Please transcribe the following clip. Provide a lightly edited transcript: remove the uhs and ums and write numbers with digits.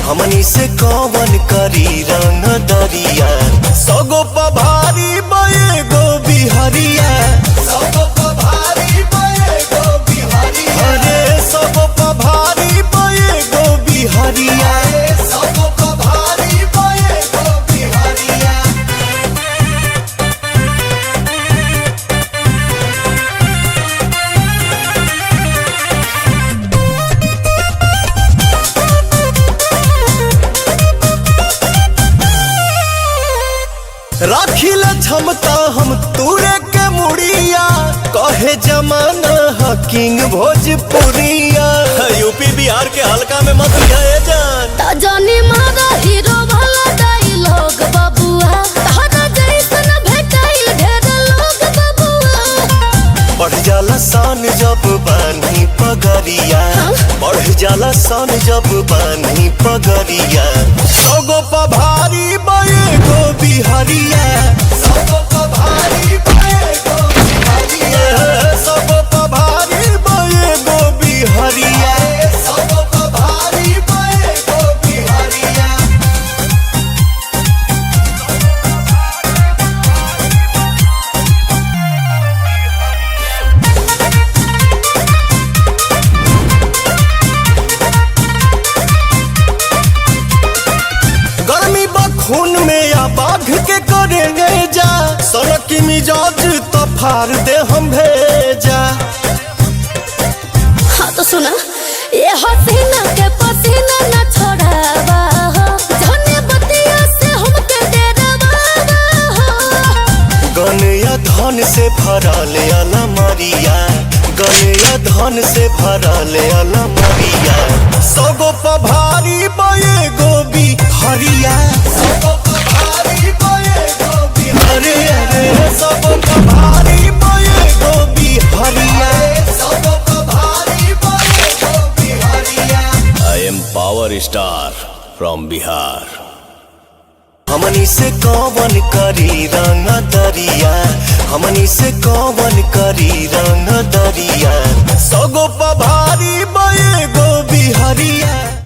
हमनी से कौन करी रंग दरिया। सगो पभारी बये गो बिहरिया, सगो पभारी बये गो बिहरिया, अरे सगो पभारी बये गो बिहरिया, सगो पभारी बये गो बिहरिया। राखिल क्षमता हम तूरे के मुड़िया, कहे जमाना किंग भोजपुरिया। यूपी बिहार के हल्का में मत लिया जान, जानी मारा हीरो वाला डायलॉग बबुआ, तारा जैसन भेटाइल ढेर लोग बबुआ। बढ़ जाला सान जब बानी पगरिया, बढ़ जाला सान जब बानी पगरिया। सगो पभारी बये गो बिहरिया, सगो पभारी बये गो बिहरिया, सगो पभारी बये गो बिहरिया, सगो पभारी बये गो बिहरिया। गर्मी बखून में या बाघ के करेंगे जा, सड़क की मिजाज तो फाड़ दे हम भेजा। हाँ तो सुना, ये हसीना के पसीना न छोड़ावा हो, जाने बतिया से हमके डरावा हो। गन या धन से भरल अलमारिया, गन या धन से भरल अलमारिया। सगो पभारी बये गो बिहरिया, सगो पभारी बये गो बिहरिया, अरे सगो पभारी बये गो बिहरिया, सगो पभारी बये गो बिहरिया। I am power star from Bihar। हमनी से कौन करी रंग दरिया, हमनी से कौन करी रंग दरिया। सगो पभारी बये गो बिहरिया।